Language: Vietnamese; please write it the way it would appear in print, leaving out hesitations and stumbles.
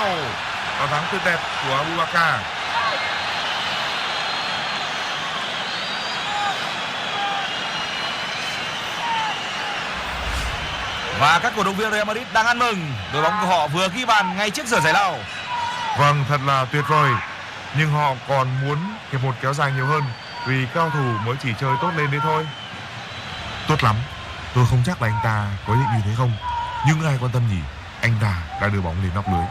Wow, bàn thắng tuyệt đẹp của Abubakar. Và các cổ động viên Real Madrid đang ăn mừng. Đội bóng của họ vừa ghi bàn ngay trước giờ giải lao. Vâng, thật là tuyệt vời. Nhưng họ còn muốn hiệp một kéo dài nhiều hơn, vì cao thủ mới chỉ chơi tốt lên đấy thôi. Tốt lắm. Tôi không chắc là anh ta có ý định như thế không, nhưng ai quan tâm nhỉ. Anh ta đã đưa bóng lên nóc lưới.